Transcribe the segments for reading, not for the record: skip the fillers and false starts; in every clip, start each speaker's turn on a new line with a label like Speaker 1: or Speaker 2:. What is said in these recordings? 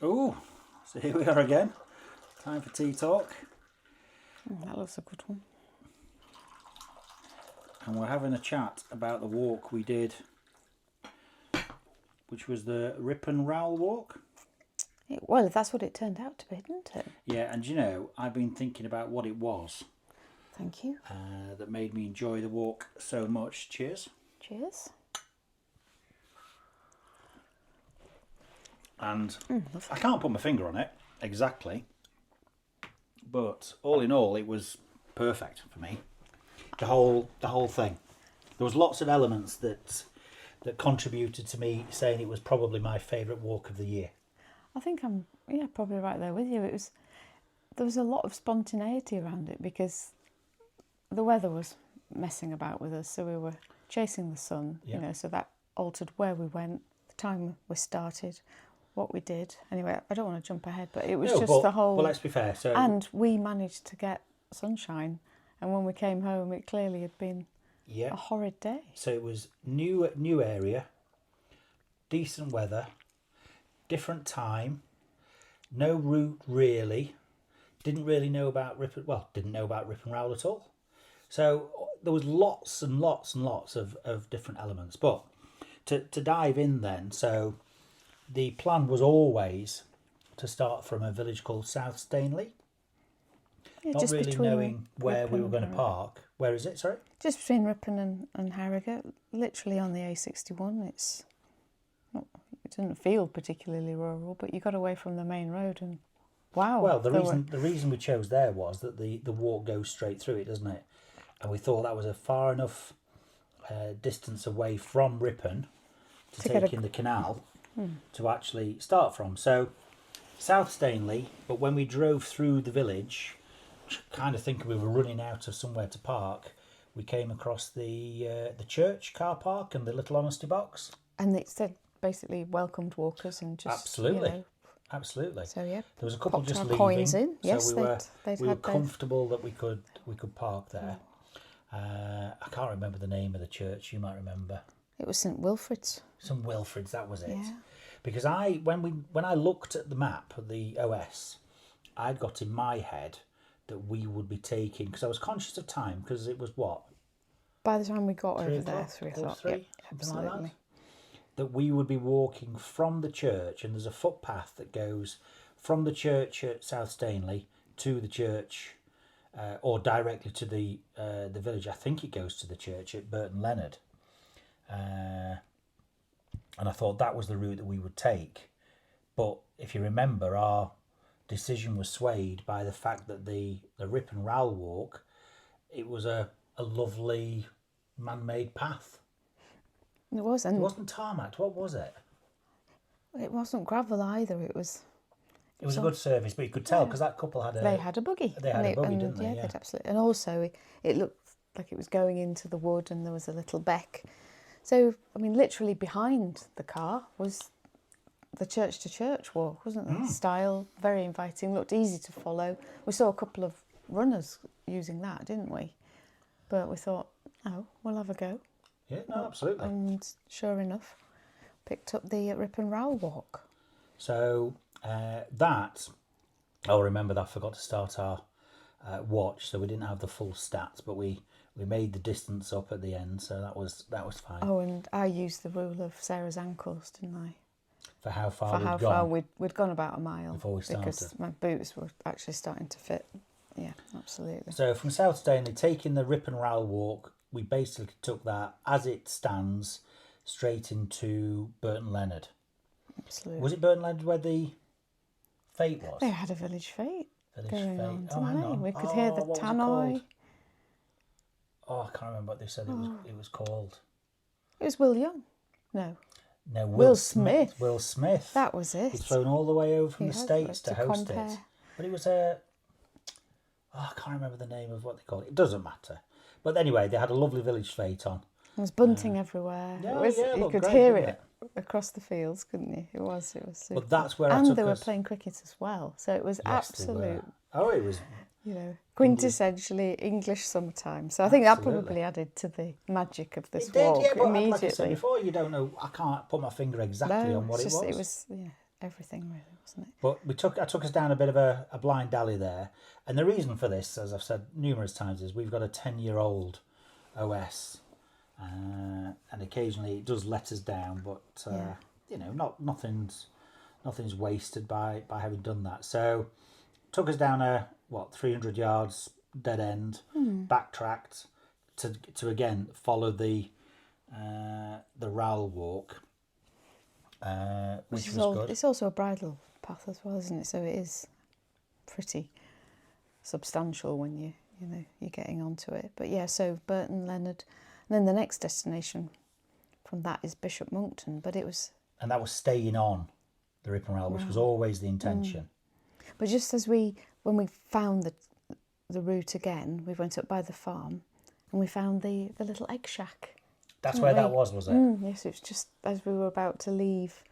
Speaker 1: Oh, so here we are again. Time for tea talk.
Speaker 2: Oh, that looks a good one.
Speaker 1: And we're having a chat about the walk we did, which was the Ripon Rowel walk.
Speaker 2: Well, that's what it turned out to be, didn't it?
Speaker 1: Yeah, and you know, I've been thinking about what it was.
Speaker 2: Thank you.
Speaker 1: That made me enjoy the walk so much. Cheers.
Speaker 2: Cheers.
Speaker 1: And I can't put my finger on it exactly, but all in all, it was perfect for me. The whole thing. There was lots of elements that contributed to me saying it was probably my favourite walk of the year.
Speaker 2: I think I'm probably right there with you. There was a lot of spontaneity around it because the weather was messing about with us, so we were chasing the sun.
Speaker 1: Yeah.
Speaker 2: You know, so that altered where we went, the time we started, what we did. Anyway, I don't want to jump ahead, but it was the whole.
Speaker 1: Well, let's be fair. So,
Speaker 2: and we managed to get sunshine, and when we came home, it clearly had been a horrid day.
Speaker 1: So it was new area, decent weather, different time, no route really. Didn't really know about Ripon. Well, didn't know about Ripon Rowel at all. So there was lots and lots and lots of different elements. But to dive in then, so the plan was always to start from a village called South Stainley.
Speaker 2: Yeah,
Speaker 1: Not
Speaker 2: just
Speaker 1: really knowing where we were going to
Speaker 2: Harrogate.
Speaker 1: park. Where is it, sorry?
Speaker 2: Just between Ripon and Harrogate, literally on the A61. It didn't feel particularly rural, but you got away from the main road and wow.
Speaker 1: Well, the reason we chose there was that the walk goes straight through it, doesn't it? And we thought that was a far enough distance away from Ripon to take in the canal to actually start from. So South Stainley, but when we drove through the village, kind of thinking we were running out of somewhere to park, we came across the church car park and the little honesty box.
Speaker 2: And it said basically welcomed walkers and just
Speaker 1: Absolutely. Absolutely.
Speaker 2: So yeah,
Speaker 1: there was a couple
Speaker 2: popped
Speaker 1: just
Speaker 2: our
Speaker 1: leaving.
Speaker 2: coins in. Yes,
Speaker 1: so
Speaker 2: they'd
Speaker 1: we were
Speaker 2: had
Speaker 1: comfortable that we could park there. I can't remember the name of the church. You might remember.
Speaker 2: It was St Wilfrid's.
Speaker 1: St Wilfrid's, that was it.
Speaker 2: Yeah.
Speaker 1: Because when I looked at the map of the OS, I'd got in my head that we would be taking, because I was conscious of time, because it was what?
Speaker 2: By the time we got over there,
Speaker 1: 3
Speaker 2: 3 o'clock.
Speaker 1: Yep,
Speaker 2: Absolutely.
Speaker 1: like that we would be walking from the church, and there's a footpath that goes from the church at South Stainley to the church, or directly to the village. I think it goes to the church at Burton Leonard. And I thought that was the route that we would take. But if you remember, our decision was swayed by the fact that the Ripon Rowel walk, it was a lovely man-made path.
Speaker 2: It was, and
Speaker 1: It wasn't tarmac. What was it?
Speaker 2: it wasn't gravel either. It was
Speaker 1: a good service, but you could tell because that couple had
Speaker 2: they had a buggy.
Speaker 1: They had a buggy, didn't they?
Speaker 2: Yeah, they'd absolutely. And also, it looked like it was going into the wood, and there was a little beck. So, I mean, literally behind the car was the church-to-church walk, wasn't there? Style, very inviting, looked easy to follow. We saw a couple of runners using that, didn't we? But we thought, oh, we'll have a go.
Speaker 1: Yeah, no, absolutely.
Speaker 2: And sure enough, picked up the Ripon Rowel walk.
Speaker 1: So I'll remember that I forgot to start our watch, so we didn't have the full stats, but we made the distance up at the end, so that was fine.
Speaker 2: Oh, and I used the rule of Sarah's ankles, didn't I?
Speaker 1: For how far
Speaker 2: For how far we'd gone about a mile
Speaker 1: before we started.
Speaker 2: because my boots were actually starting to fit. Yeah, absolutely.
Speaker 1: So from South Stainley, taking the Ripon Rowel walk, we basically took that as it stands straight into Burton Leonard.
Speaker 2: Absolutely.
Speaker 1: Was it Burton Leonard where the fete was?
Speaker 2: They had a village fete going on,
Speaker 1: Oh, hang
Speaker 2: didn't they?
Speaker 1: on.
Speaker 2: We could hear the
Speaker 1: what was it
Speaker 2: tannoy.
Speaker 1: called? Oh, I can't remember what they said it was called.
Speaker 2: It was Will Young. No,
Speaker 1: No,
Speaker 2: Will Smith.
Speaker 1: Will Smith.
Speaker 2: that was it.
Speaker 1: He'd flown all the way over from
Speaker 2: He
Speaker 1: the
Speaker 2: had,
Speaker 1: States to host
Speaker 2: compare.
Speaker 1: it. But it was a... I can't remember the name of what they called it. It doesn't matter. But anyway, they had a lovely village fete on.
Speaker 2: There was bunting everywhere.
Speaker 1: Yeah,
Speaker 2: It
Speaker 1: it
Speaker 2: you
Speaker 1: looked
Speaker 2: could
Speaker 1: great,
Speaker 2: hear
Speaker 1: didn't
Speaker 2: it across the fields, couldn't you? It was super.
Speaker 1: But that's where I
Speaker 2: and
Speaker 1: took
Speaker 2: they were
Speaker 1: us.
Speaker 2: playing cricket as well, so it was
Speaker 1: Yes, they were.
Speaker 2: absolute,
Speaker 1: Oh, it was...
Speaker 2: quintessentially English summertime. So I think that
Speaker 1: Absolutely.
Speaker 2: probably added to the magic of this
Speaker 1: It did,
Speaker 2: walk
Speaker 1: yeah, but
Speaker 2: immediately.
Speaker 1: like I said before, you don't know... I can't put my finger exactly on what it was.
Speaker 2: It was everything really, wasn't it?
Speaker 1: But I took us down a bit of a blind alley there, and the reason for this, as I've said numerous times, is we've got a 10-year-old OS, and occasionally it does let us down, but you know, nothing's wasted by having done that. So took us down 300 yards dead end, backtracked to again follow the Rowel walk, which was good.
Speaker 2: It's also a bridle path as well, isn't it? So it is pretty substantial when you're getting onto it. But yeah, so Burton, Leonard, and then the next destination from that is Bishop Monkton. But it was,
Speaker 1: and that was staying on the Ripon Rail, which was always the intention.
Speaker 2: But just as when we found the route again, we went up by the farm and we found the little egg shack.
Speaker 1: That's where that was it?
Speaker 2: Yes, it was just as we were about to leave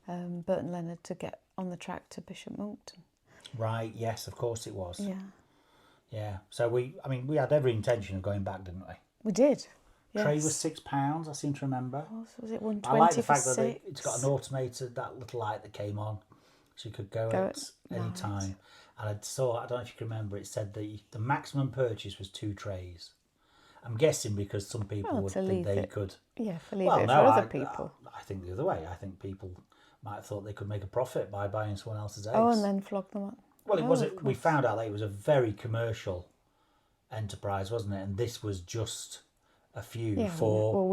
Speaker 2: Burton Leonard to get on the track to Bishop Monkton.
Speaker 1: Right, yes, of course it was.
Speaker 2: Yeah.
Speaker 1: Yeah, so we had every intention of going back, didn't we?
Speaker 2: We did. Yes.
Speaker 1: Tray was £6, I seem to remember.
Speaker 2: Was it 120?
Speaker 1: I like the fact
Speaker 2: for
Speaker 1: that it's got an automated, that little light that came on, so you could go at any time. And I don't know if you can remember, it said that the maximum purchase was 2 trays. I'm guessing because some people would think they could.
Speaker 2: Yeah, for other people.
Speaker 1: I think the other way. I think people might have thought they could make a profit by buying someone else's eggs.
Speaker 2: Oh, and then flog them up.
Speaker 1: Well, we found out that it was a very commercial enterprise, wasn't it? And this was just a few
Speaker 2: we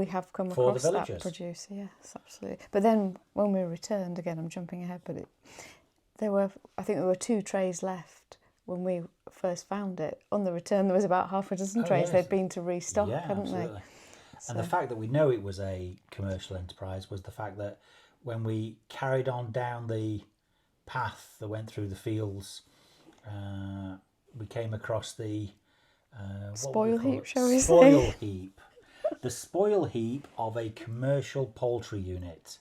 Speaker 2: have come across that producer, yes, absolutely. But then when we returned, again, I'm jumping ahead, but I think there were 2 trays left when we first found it. On the return, there was about half a dozen trays. Yes. They'd been to restock, hadn't
Speaker 1: absolutely.
Speaker 2: They?
Speaker 1: And the fact that we know it was a commercial enterprise was the fact that when we carried on down the path that went through the fields, we came across the
Speaker 2: spoil heap, shall we say?
Speaker 1: Spoil heap. The spoil heap of a commercial poultry unit,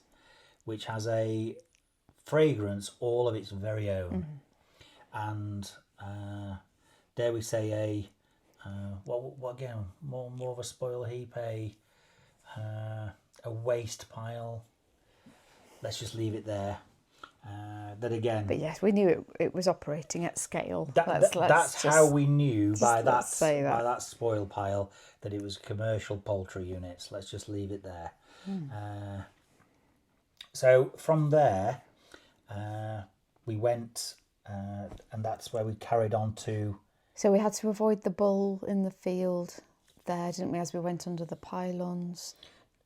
Speaker 1: which has a fragrance all of its very own. And dare we say what again, more of a spoil heap, a waste pile. Let's just leave it there. That again.
Speaker 2: But yes, we knew it was operating at scale.
Speaker 1: That's how we knew by that spoil pile that it was commercial poultry units. Let's just leave it there. So from there, we went, and that's where we carried on to.
Speaker 2: So we had to avoid the bull in the field there, didn't we? As we went under the pylons.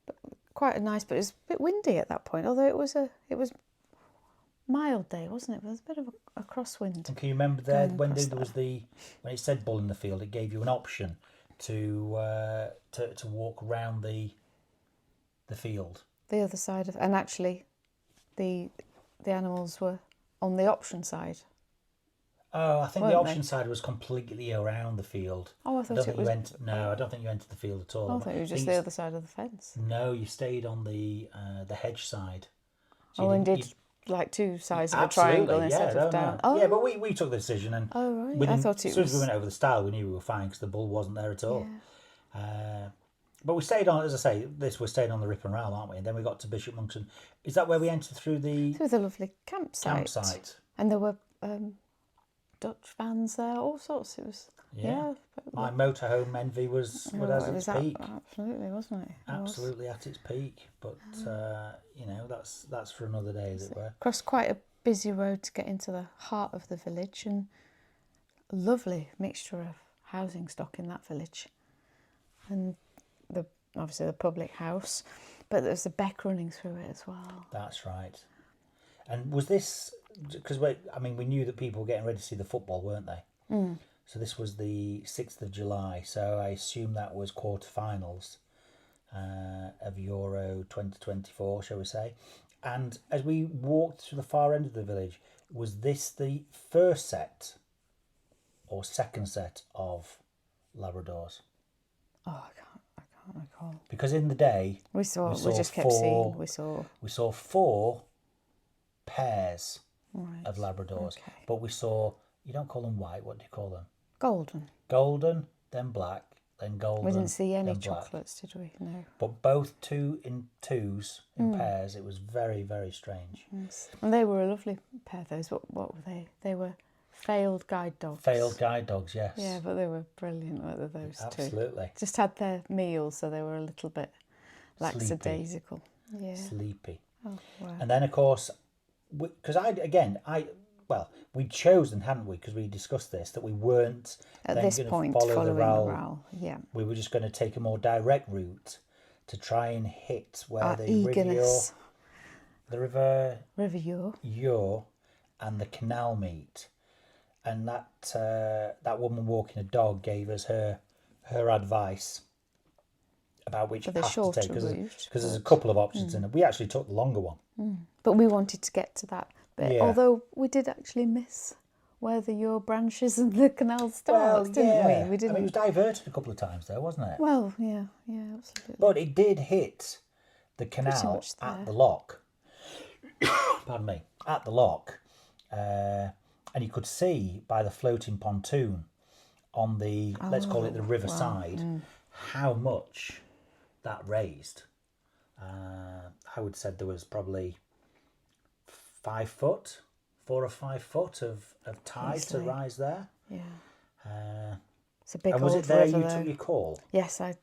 Speaker 2: But quite a nice, but it was a bit windy at that point. Although it was mild day, wasn't it? There was a bit of a crosswind.
Speaker 1: And can you remember there when it said bull in the field, it gave you an option to walk around the field.
Speaker 2: The other side of, and actually, the animals were on the option side.
Speaker 1: Oh, I think the option side was completely around the field.
Speaker 2: Oh, I thought it was.
Speaker 1: No, I don't think you entered the field at all.
Speaker 2: I thought it was just the other side of the fence.
Speaker 1: No, you stayed on the hedge side.
Speaker 2: So like 2 sides of a triangle instead of down.
Speaker 1: Oh. Yeah, but we took the decision, and
Speaker 2: I thought
Speaker 1: as soon as we went over the stile, we knew we were fine because the bull wasn't there at all. Yeah. But we stayed on, as I say, we're staying on the Ripon Rail, aren't we? And then we got to Bishop Monkton. Is that where we entered through the
Speaker 2: lovely campsite? And there were Dutch vans there, all sorts. It was
Speaker 1: my motorhome envy was at its peak.
Speaker 2: Absolutely, wasn't it?
Speaker 1: Absolutely at its peak. But that's for another day, as it were.
Speaker 2: Crossed quite a busy road to get into the heart of the village, and a lovely mixture of housing stock in that village, and obviously the public house, but there's a beck running through it as well.
Speaker 1: That's right. And was this because we knew that people were getting ready to see the football, weren't they? So this was the 6th of July, so I assume that was quarterfinals of Euro 2024, shall we say. And as we walked to the far end of the village, was this the first set or second set of Labradors?
Speaker 2: Oh, I can't recall.
Speaker 1: Because in the day
Speaker 2: we saw
Speaker 1: 4 pairs of Labradors,
Speaker 2: okay.
Speaker 1: But we saw, you don't call them white, what do you call them?
Speaker 2: Golden,
Speaker 1: then black, then gold.
Speaker 2: We didn't see any
Speaker 1: then black.
Speaker 2: chocolates, did we? No.
Speaker 1: But both twos in pairs. It was very, very strange.
Speaker 2: Yes. And they were a lovely pair. Those. What were they? They were failed guide dogs.
Speaker 1: Failed guide dogs, yes.
Speaker 2: Yeah, but they were brilliant, weren't they, those two?
Speaker 1: Absolutely.
Speaker 2: Just had their meals, so they were a little bit lackadaisical. Yeah.
Speaker 1: Sleepy.
Speaker 2: Oh, wow.
Speaker 1: And then, of course, because we'd chosen, hadn't we, because we discussed this, that we weren't
Speaker 2: At
Speaker 1: then
Speaker 2: this
Speaker 1: going
Speaker 2: point,
Speaker 1: to follow
Speaker 2: following
Speaker 1: the Rowel.
Speaker 2: Rowel. Yeah.
Speaker 1: We were just going to take a more direct route to try and hit where
Speaker 2: Our
Speaker 1: the
Speaker 2: eagerness.
Speaker 1: River
Speaker 2: River
Speaker 1: Ure and the canal meet. And that woman walking a dog gave us her advice about which
Speaker 2: For the
Speaker 1: path to
Speaker 2: shorter
Speaker 1: take,
Speaker 2: route,
Speaker 1: because there's a couple of options in it. We actually took the longer one.
Speaker 2: But we wanted to get to that bit,
Speaker 1: Yeah.
Speaker 2: although we did actually miss where the Ure branches and the canal starts, didn't we? We didn't.
Speaker 1: I mean, it was diverted a couple of times there, wasn't it?
Speaker 2: Well, yeah, absolutely.
Speaker 1: But it did hit the canal
Speaker 2: much
Speaker 1: at
Speaker 2: there.
Speaker 1: the lock. Pardon me, at the lock. And you could see by the floating pontoon on the, let's call it the riverside, how much that raised. I would say there was probably 4 or 5 foot of tide
Speaker 2: Easily.
Speaker 1: to rise there.
Speaker 2: Yeah. It's a big
Speaker 1: And
Speaker 2: old
Speaker 1: was it there
Speaker 2: river,
Speaker 1: you
Speaker 2: though.
Speaker 1: took your call?
Speaker 2: Yes, I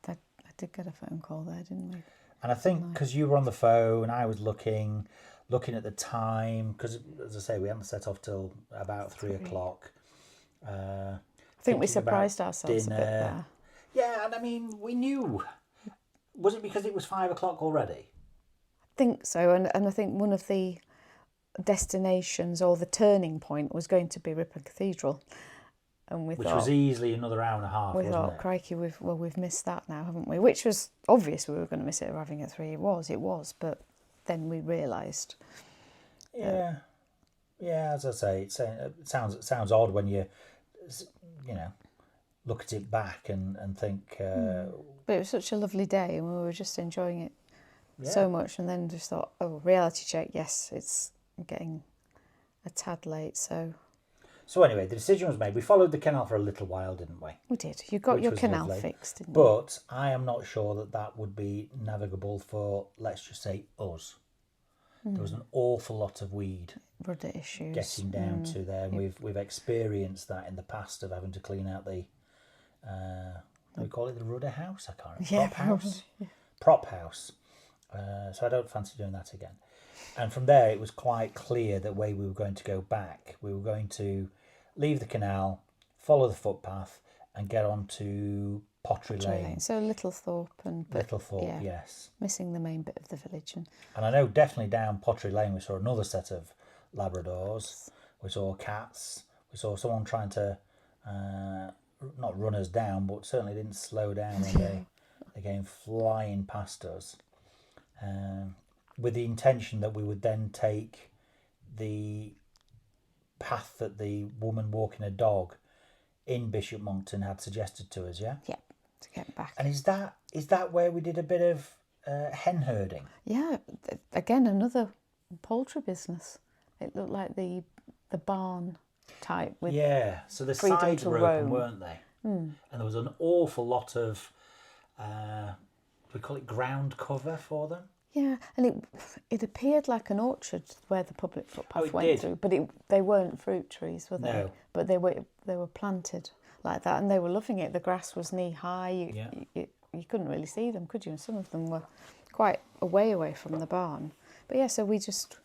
Speaker 2: did get a phone call there, didn't we?
Speaker 1: And I think because you were on the phone, I was looking at the time, because as I say, we hadn't set off till about 3 o'clock.
Speaker 2: I think we surprised ourselves a bit there.
Speaker 1: Yeah, and I mean, we knew. Was it because it was 5 o'clock already?
Speaker 2: I think so, and I think one of the destinations or the turning point was going to be Ripon Cathedral, and we
Speaker 1: Which
Speaker 2: thought,
Speaker 1: was easily another hour and a half,
Speaker 2: we
Speaker 1: wasn't
Speaker 2: thought,
Speaker 1: it?
Speaker 2: crikey, we've missed that now, haven't we? Which was obvious we were going to miss it arriving at 3. It was, but then we realised.
Speaker 1: Yeah, as I say, it sounds odd when you look at it back and think.
Speaker 2: But it was such a lovely day, and we were just enjoying it
Speaker 1: Yeah.
Speaker 2: so much, and then just thought, reality check, yes, it's getting a tad late, so...
Speaker 1: So anyway, the decision was made. We followed the canal for a little while, didn't we?
Speaker 2: We did. You got
Speaker 1: Which
Speaker 2: your
Speaker 1: was
Speaker 2: canal
Speaker 1: lovely.
Speaker 2: fixed, didn't you?
Speaker 1: But I am not sure that would be navigable for, let's just say, us. There was an awful lot of weed
Speaker 2: Rudder issues.
Speaker 1: getting down to there. And we've experienced that in the past of having to clean out the, we call it the rudder house? I can't remember.
Speaker 2: Yeah,
Speaker 1: Prop house?
Speaker 2: probably, yeah.
Speaker 1: Prop house. So I don't fancy doing that again. And from there, it was quite clear that way we were going to go back. We were going to leave the canal, follow the footpath, and get on to Pottery Lane.
Speaker 2: So Littlethorpe
Speaker 1: Littlethorpe, yes.
Speaker 2: Missing the main bit of the village. And
Speaker 1: I know definitely down Pottery Lane we saw another set of Labradors. We saw cats. We saw someone trying to not run us down, but certainly didn't slow down when they came flying past us. With the intention that we would then take the path that the woman walking a dog in Bishop Monkton had suggested to us, yeah?
Speaker 2: yeah, to get back.
Speaker 1: And is that where we did a bit of hen herding?
Speaker 2: Yeah, again, another poultry business. It looked like the barn type with
Speaker 1: So the
Speaker 2: freedom
Speaker 1: sides
Speaker 2: to
Speaker 1: were open,
Speaker 2: roam.
Speaker 1: weren't they? And there was an awful lot of, we call it ground cover for them.
Speaker 2: Yeah, and it appeared like an orchard where the public footpath
Speaker 1: it
Speaker 2: went
Speaker 1: did.
Speaker 2: through, but they weren't fruit trees, were they?
Speaker 1: No.
Speaker 2: But they were planted like that, and they were loving it. The grass was knee high. You couldn't really see them, could you? And some of them were quite away from the barn. But yeah, so we just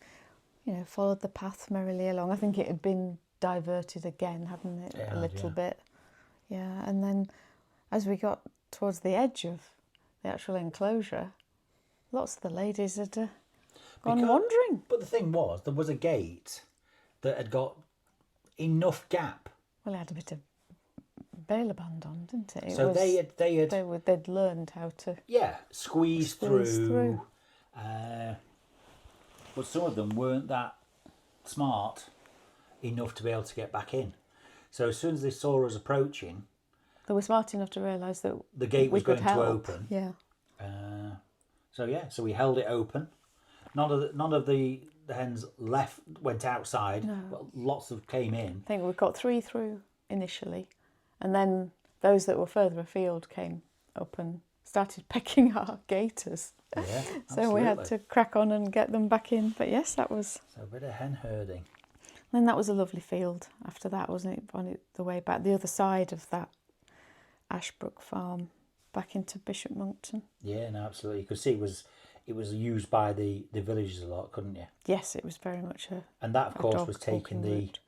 Speaker 2: followed the path merrily along. I think it had been diverted again, hadn't it?
Speaker 1: It
Speaker 2: a
Speaker 1: had,
Speaker 2: little
Speaker 1: yeah.
Speaker 2: bit. Yeah, and then as we got towards the edge of the actual enclosure, lots of the ladies had gone wandering.
Speaker 1: But the thing was, there was a gate that had got enough gap.
Speaker 2: Well, it had a bit of baler band on, didn't it?
Speaker 1: So
Speaker 2: They'd learned how to
Speaker 1: squeeze through. But some of them weren't that smart enough to be able to get back in. So as soon as they saw us approaching,
Speaker 2: they were smart enough to realise that
Speaker 1: the gate was going to open.
Speaker 2: Yeah.
Speaker 1: So we held it open. None of the hens went outside.
Speaker 2: No.
Speaker 1: But lots of came in.
Speaker 2: I think we got 3 through initially, and then those that were further afield came up and started pecking our gaiters.
Speaker 1: Yeah,
Speaker 2: So we had to crack on and get them back in. But yes, that was...
Speaker 1: So a bit of hen herding.
Speaker 2: Then that was a lovely field after that, wasn't it? On the way back, the other side of that Ashbrook farm, back into Bishop Monckton.
Speaker 1: Yeah, no, absolutely. You could see it was used by the villagers a lot, couldn't you?
Speaker 2: Yes, it was very much a...
Speaker 1: And that, of course, was taking
Speaker 2: route.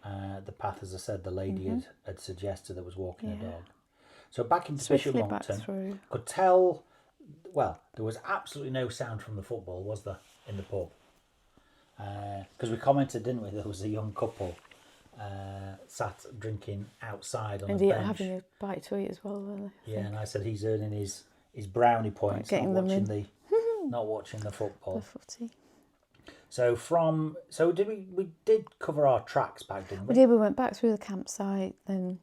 Speaker 1: The path, as I said, the lady had suggested that was walking a
Speaker 2: Yeah.
Speaker 1: dog. So back into
Speaker 2: Swiftly
Speaker 1: Bishop
Speaker 2: back
Speaker 1: Monckton,
Speaker 2: through.
Speaker 1: could tell, well, there was absolutely no sound from the football, was there, in the pub? Because we commented, didn't we, there was a young couple sat drinking outside on
Speaker 2: And
Speaker 1: a
Speaker 2: he
Speaker 1: bench.
Speaker 2: having a bite to eat as well, weren't they?
Speaker 1: Yeah, and I said he's earning his brownie points,
Speaker 2: Getting
Speaker 1: not
Speaker 2: them
Speaker 1: watching not watching the football.
Speaker 2: The footy.
Speaker 1: So did we did cover our tracks back, didn't we?
Speaker 2: We did. We went back through the campsite, then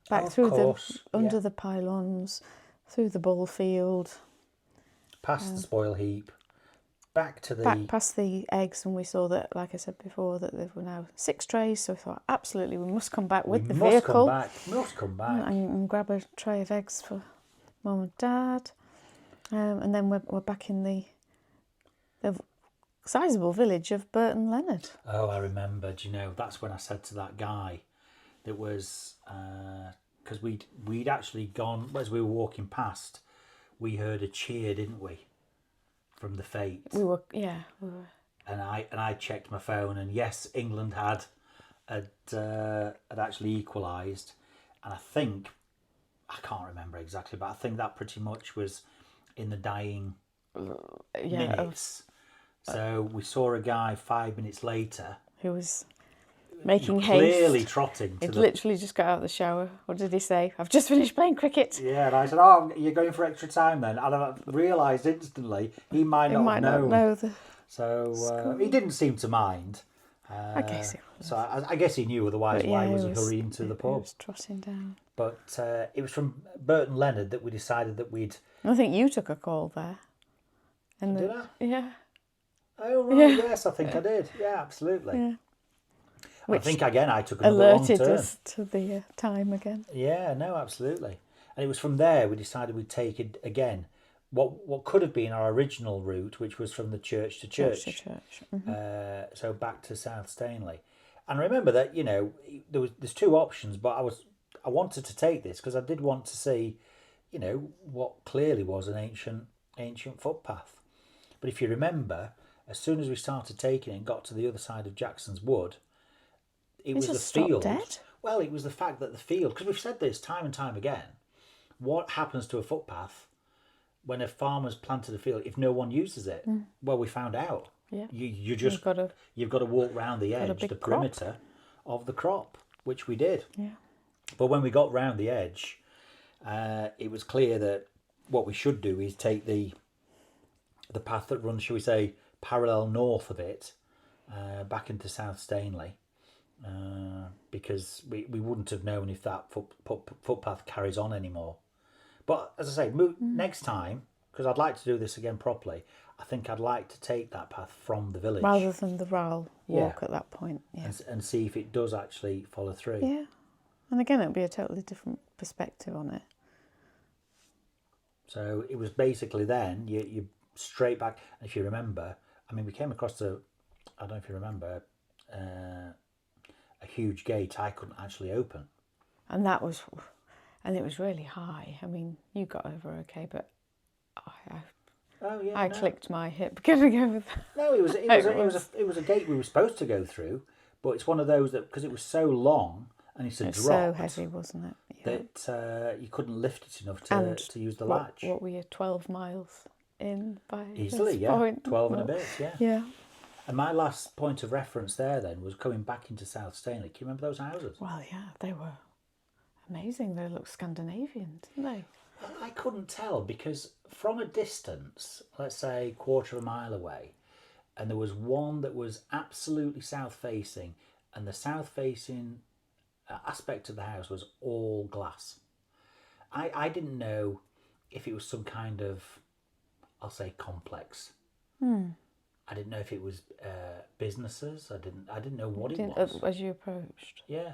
Speaker 2: back
Speaker 1: Of
Speaker 2: through
Speaker 1: course,
Speaker 2: under
Speaker 1: yeah.
Speaker 2: the pylons, through the ball field,
Speaker 1: Past the spoil heap, back to the
Speaker 2: back past the eggs, and we saw that, like I said before, that there were now 6 trays. So we thought, absolutely, we must come back with the vehicle
Speaker 1: Must come back.
Speaker 2: and grab a tray of eggs for Mum and Dad, and then we're back in the sizable village of Burton Leonard.
Speaker 1: Oh, I remember. Do you know, that's when I said to that guy that was because we'd actually gone as we were walking past. We heard a cheer, didn't we, from the fete?
Speaker 2: We were.
Speaker 1: And I checked my phone, and yes, England had actually equalised, and I can't remember exactly, but I think that pretty much was in the dying minutes. So we saw a guy 5 minutes later
Speaker 2: who was making haste.
Speaker 1: Clearly trotting.
Speaker 2: He'd literally just got out of the shower. What did he say? I've just finished playing cricket.
Speaker 1: Yeah, and I said, "Oh, you're going for extra time then?" And I realised instantly he might not know. So he didn't seem to mind.
Speaker 2: I guess it was.
Speaker 1: So I guess he knew, otherwise why was he hurrying to the pub?
Speaker 2: He was trotting down.
Speaker 1: But it was from Burton Leonard that we decided that we'd...
Speaker 2: I think you took a call there.
Speaker 1: Did I?
Speaker 2: Yeah.
Speaker 1: Oh, right, yes, I think I did. Yeah, absolutely.
Speaker 2: Yeah.
Speaker 1: I think, again, I took another wrong
Speaker 2: alerted
Speaker 1: turn.
Speaker 2: us to the time again.
Speaker 1: Yeah, no, absolutely. And it was from there we decided we'd take it again. What could have been our original route, which was from the church to church. Mm-hmm. So back to South Stanley. And remember that, you know, there's 2 options, but I wanted to take this because I did want to see, you know, what clearly was an ancient footpath. But if you remember, as soon as we started taking it and got to the other side of Jackson's Wood, it was the field.
Speaker 2: Dead?
Speaker 1: Well, it was the fact that the field, because we've said this time and time again, what happens to a footpath when a farmer's planted a field if no one uses it? Well, we found out.
Speaker 2: Yeah.
Speaker 1: You've got to walk round the edge, the perimeter of the crop, which we did.
Speaker 2: Yeah.
Speaker 1: But when we got round the edge, it was clear that what we should do is take the path that runs, shall we say, parallel north of it, back into South Stanley, because we wouldn't have known if that footpath carries on anymore. But as I say, next time, because I'd like to do this again properly, I think I'd like to take that path from the village.
Speaker 2: Rather than the Rowel walk at that point. Yeah.
Speaker 1: And see if it does actually follow through.
Speaker 2: Yeah. And again, it'll be a totally different perspective on it.
Speaker 1: So it was basically then, you straight back. And if you remember, I mean, we came across I don't know if you remember, a huge gate I couldn't actually open.
Speaker 2: And it was really high. I mean, you got over okay, but I clicked my hip getting over that.
Speaker 1: No, it was a gate we were supposed to go through, but it's one of those that, because it was so long and it's dropped,
Speaker 2: so heavy, wasn't it? Yeah.
Speaker 1: That you couldn't lift it enough to use the latch.
Speaker 2: What were you, 12 miles in by
Speaker 1: easily?
Speaker 2: this
Speaker 1: Yeah,
Speaker 2: point?
Speaker 1: 12 and a bit. Yeah.
Speaker 2: Yeah.
Speaker 1: And my last point of reference there then was coming back into South Stanley. Can you remember those houses?
Speaker 2: Well, yeah, they were amazing. They looked Scandinavian, didn't they?
Speaker 1: I couldn't tell, because from a distance, let's say 1/4 of a mile away, and there was one that was absolutely south facing, and the south facing aspect of the house was all glass. I didn't know if it was some kind of, I'll say, complex. I didn't know if it was businesses. I didn't know what it was.
Speaker 2: As you approached.
Speaker 1: Yeah,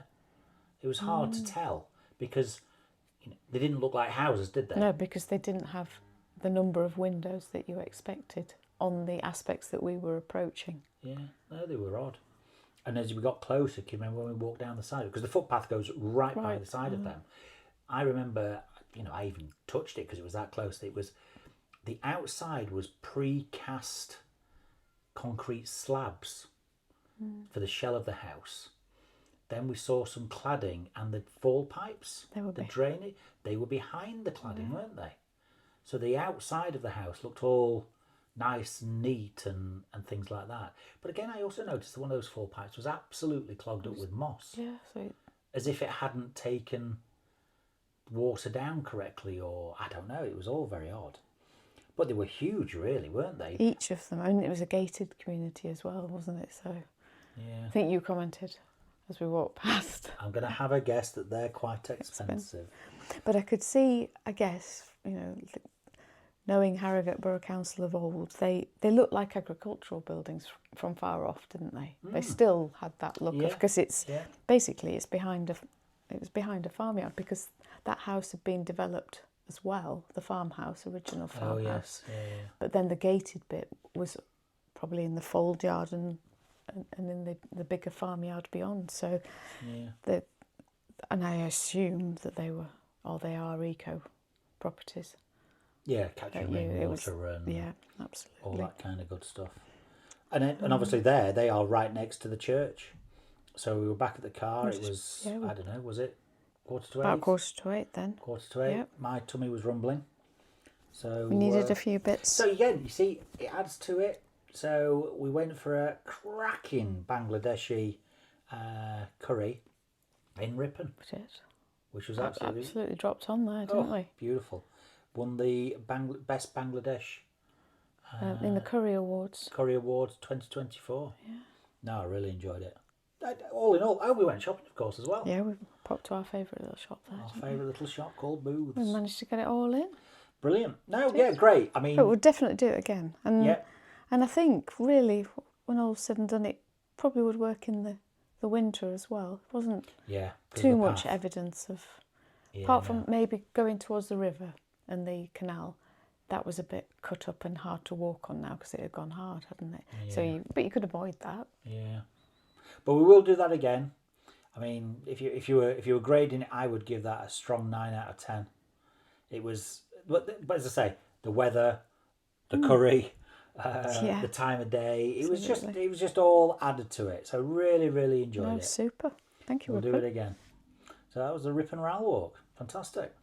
Speaker 1: it was hard to tell, because they didn't look like houses, did they?
Speaker 2: No, because they didn't have the number of windows that you expected on the aspects that we were approaching.
Speaker 1: Yeah, no, they were odd. And as we got closer, can you remember when we walked down the side? Because the footpath goes right by the side of them. I remember, I even touched it because it was that close. It was, the outside was pre-cast concrete slabs for the shell of the house. Then we saw some cladding and the fall pipes, the drainage, they were behind the cladding, weren't they? So the outside of the house looked all nice and neat and things like that. But again, I also noticed that one of those fall pipes was absolutely clogged up with moss.
Speaker 2: Yeah, so
Speaker 1: as if it hadn't taken water down correctly, or I don't know, it was all very odd. But they were huge, really, weren't they?
Speaker 2: each of them. I mean, it was a gated community as well, wasn't it? So
Speaker 1: Yeah.
Speaker 2: I think you commented as we walked past.
Speaker 1: I'm going to have a guess that they're quite expensive.
Speaker 2: But I could see, I guess, knowing Harrogate Borough Council of old, they looked like agricultural buildings from far off, didn't they? They still had that look of, because it's basically it was behind a farmyard, because that house had been developed as well, the original farmhouse.
Speaker 1: Oh yes, yeah.
Speaker 2: But then the gated bit was probably in the fold yard and in the bigger farmyard beyond. So and I assumed that they are eco properties.
Speaker 1: Yeah, catching rainwater and
Speaker 2: absolutely,
Speaker 1: all that kind of good stuff. And obviously they are right next to the church. So we were back at the car. It was, I don't know, was it 7:45?
Speaker 2: About 7:45 then.
Speaker 1: 7:45.
Speaker 2: Yep.
Speaker 1: My tummy was rumbling. So
Speaker 2: We needed a few bits.
Speaker 1: So again, you see, it adds to it. So we went for a cracking Bangladeshi curry in Ripon. Which was absolutely
Speaker 2: dropped on there, didn't we?
Speaker 1: Beautiful. Won the best Bangladesh
Speaker 2: in the Curry Awards.
Speaker 1: Curry Awards 2024. Yeah. No, I really enjoyed it. All in all, we went shopping, of course, as well.
Speaker 2: Yeah, we popped to our favourite little shop there.
Speaker 1: Our favourite little shop called Booths.
Speaker 2: We managed to get it all in.
Speaker 1: Brilliant. No, yeah, great. I mean,
Speaker 2: but we'll definitely do it again. And and I think really, when all's said and done, it probably would work in the winter as well. It wasn't too much evidence of, apart from maybe going towards the river and the canal. That was a bit cut up and hard to walk on now because it had gone hard, hadn't it? Yeah. So, but you could avoid that.
Speaker 1: Yeah, but we will do that again. I mean, if you were grading it, I would give that a strong 9 out of 10. It was, but as I say, the weather, the curry, the time of day. It was just all added to it. So really, really enjoyed it.
Speaker 2: Super. Thank you.
Speaker 1: We'll do it again. So that was the Ripon Rowel walk. Fantastic.